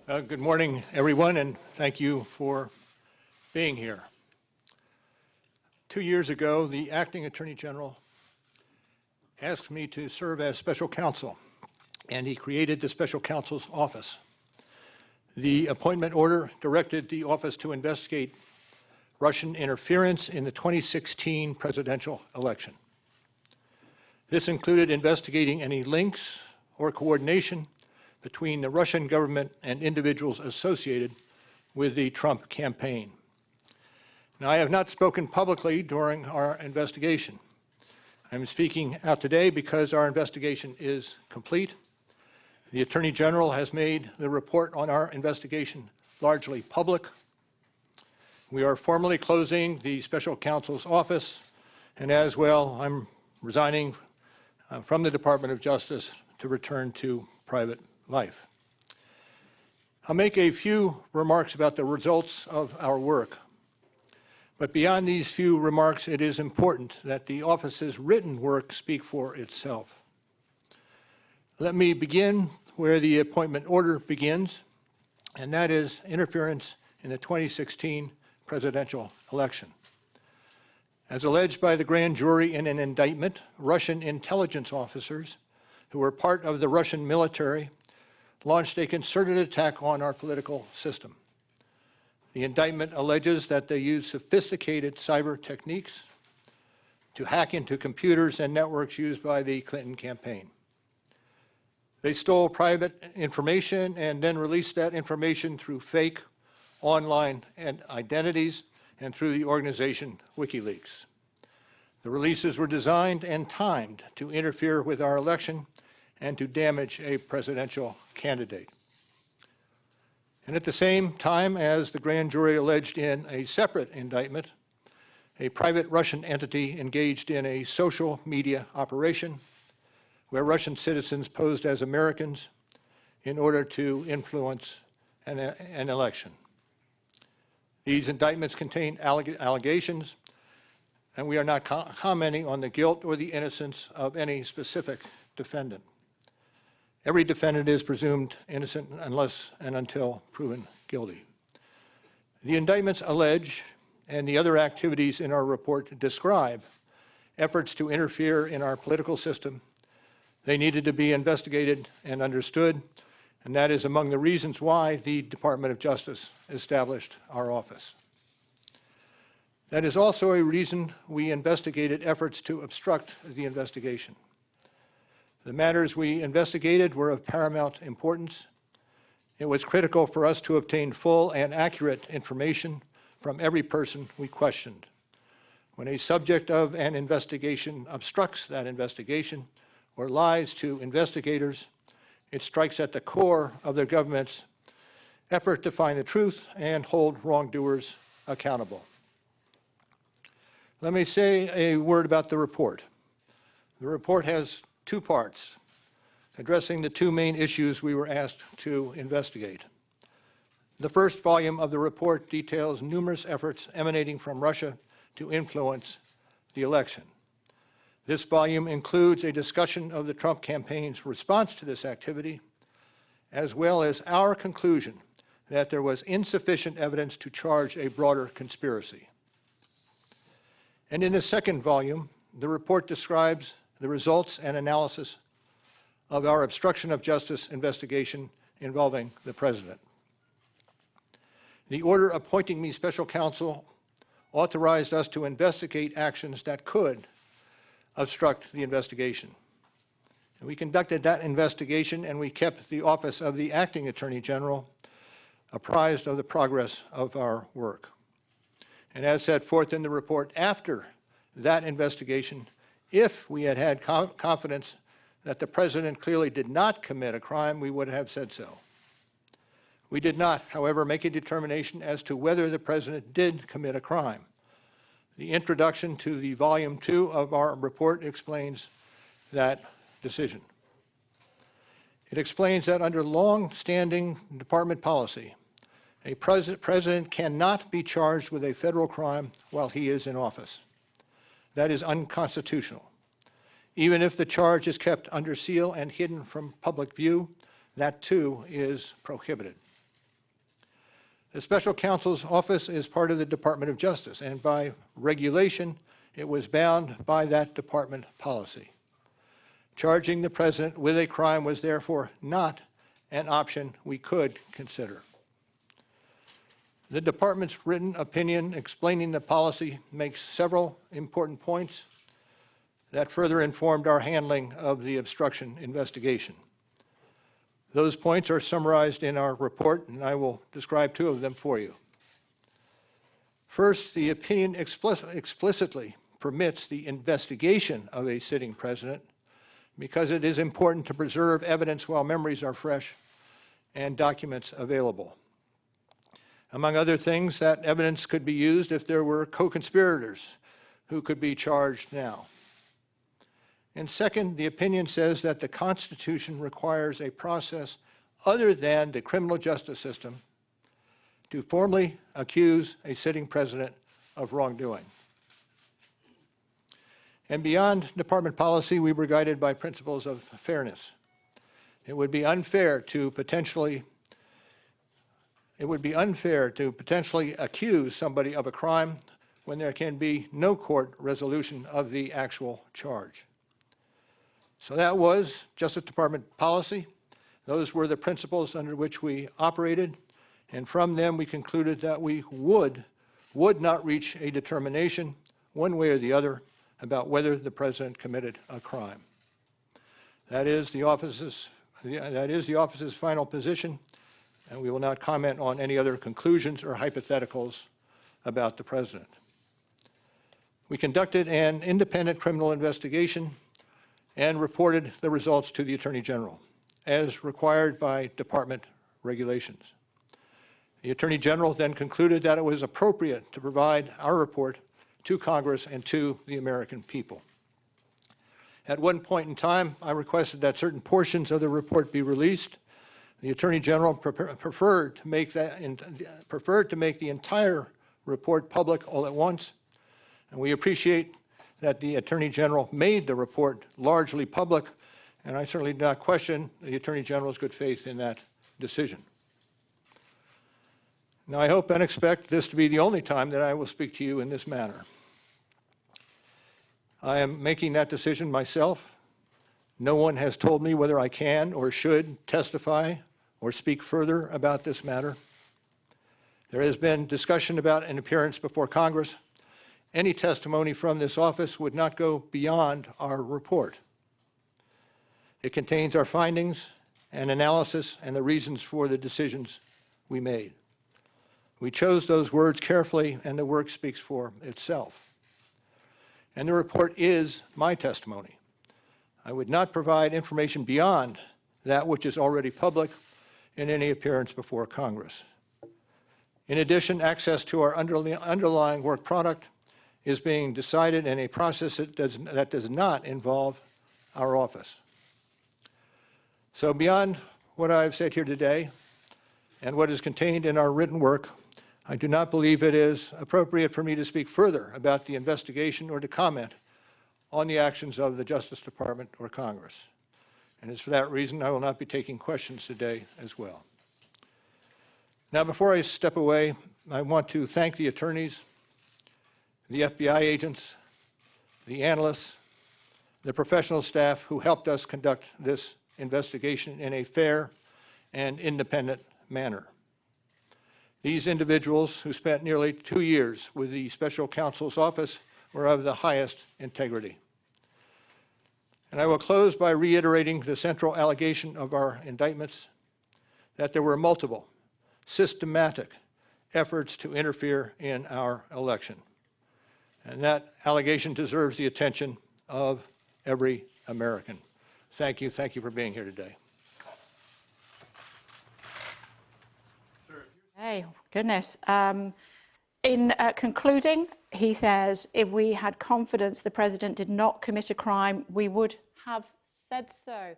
Good morning, everyone, and thank you for being here. 2 years ago, the acting Attorney General asked me to serve as special counsel, and he created the special counsel's office. The appointment order directed the office to investigate Russian interference in the 2016 presidential election. This included investigating any links or coordination between the Russian government and individuals associated with the Trump campaign. Now, I have not spoken publicly during our investigation. I'm speaking out today because our investigation is complete. The Attorney General has made the report on our investigation largely public. We are formally closing the special counsel's office, and as well, I'm resigning from the Department of Justice to return to private life. I'll make a few remarks about the results of our work. But beyond these few remarks, it is important that the office's written work speak for itself. Let me begin where the appointment order begins, and that is interference in the 2016 presidential election. As alleged by the grand jury in an indictment, Russian intelligence officers who were part of the Russian military launched a concerted attack on our political system. The indictment alleges that they used sophisticated cyber techniques to hack into computers and networks used by the Clinton campaign. They stole private information and then released that information through fake online identities and through the organization WikiLeaks. The releases were designed and timed to interfere with our election and to damage a presidential candidate. And at the same time, as the grand jury alleged in a separate indictment, a private Russian entity engaged in a social media operation where Russian citizens posed as Americans in order to influence an election. These indictments contain allegations, and we are not commenting on the guilt or the innocence of any specific defendant. Every defendant is presumed innocent unless and until proven guilty. The indictments allege, and the other activities in our report describe, efforts to interfere in our political system. They needed to be investigated and understood, and that is among the reasons why the Department of Justice established our office. That is also a reason we investigated efforts to obstruct the investigation. The matters we investigated were of paramount importance. It was critical for us to obtain full and accurate information from every person we questioned. When a subject of an investigation obstructs that investigation or lies to investigators, it strikes at the core of the government's effort to find the truth and hold wrongdoers accountable. Let me say a word about the report. The report has two parts, addressing the two main issues we were asked to investigate. The first volume of the report details numerous efforts emanating from Russia to influence the election. This volume includes a discussion of the Trump campaign's response to this activity, as well as our conclusion that there was insufficient evidence to charge a broader conspiracy. And in the second volume, the report describes the results and analysis of our obstruction of justice investigation involving the president. The order appointing me special counsel authorized us to investigate actions that could obstruct the investigation. And we conducted that investigation, and we kept the office of the acting Attorney General apprised of the progress of our work. And as set forth in the report, after that investigation, if we had had confidence that the president clearly did not commit a crime, we would have said so. We did not, however, make a determination as to whether the president did commit a crime. The introduction to the volume 2 of our report explains that decision. It explains that under long-standing department policy, a president cannot be charged with a federal crime while he is in office. That is unconstitutional. Even if the charge is kept under seal and hidden from public view, that too is prohibited. The special counsel's office is part of the Department of Justice, and by regulation, it was bound by that department policy. Charging the president with a crime was therefore not an option we could consider. The department's written opinion explaining the policy makes several important points that further informed our handling of the obstruction investigation. Those points are summarized in our report, and I will describe two of them for you. First, the opinion explicitly permits the investigation of a sitting president because it is important to preserve evidence while memories are fresh and documents available. Among other things, that evidence could be used if there were co-conspirators who could be charged now. And second, the opinion says that the Constitution requires a process other than the criminal justice system to formally accuse a sitting president of wrongdoing. And beyond department policy, we were guided by principles of fairness. It would be unfair to potentially accuse somebody of a crime when there can be no court resolution of the actual charge. So that was Justice Department policy. Those were the principles under which we operated, and from them we concluded that we would not reach a determination one way or the other about whether the president committed a crime. That is the office's final position, and we will not comment on any other conclusions or hypotheticals about the president. We conducted an independent criminal investigation and reported the results to the Attorney General, as required by department regulations. The Attorney General then concluded that it was appropriate to provide our report to Congress and to the American people. At one point in time, I requested that certain portions of the report be released. The Attorney General preferred to make the entire report public all at once, and we appreciate that the Attorney General made the report largely public, and I certainly do not question the Attorney General's good faith in that decision. Now, I hope and expect this to be the only time that I will speak to you in this manner. I am making that decision myself. No one has told me whether I can or should testify or speak further about this matter. There has been discussion about an appearance before Congress. Any testimony from this office would not go beyond our report. It contains our findings and analysis and the reasons for the decisions we made. We chose those words carefully, and the work speaks for itself. And the report is my testimony. I would not provide information beyond that which is already public in any appearance before Congress. In addition, access to our underlying work product is being decided in a process that does not involve our office. So beyond what I've said here today and what is contained in our written work, I do not believe it is appropriate for me to speak further about the investigation or to comment on the actions of the Justice Department or Congress. And it's for that reason I will not be taking questions today as well. Now, before I step away, I want to thank the attorneys, the FBI agents, the analysts, the professional staff who helped us conduct this investigation in a fair and independent manner. These individuals, who spent nearly 2 years with the special counsel's office, were of the highest integrity. And I will close by reiterating the central allegation of our indictments, that there were multiple, systematic efforts to interfere in our election. And that allegation deserves the attention of every American. Thank you. Thank you for being here today. Hey, goodness. In concluding, he says, if we had confidence the president did not commit a crime, we would have said so.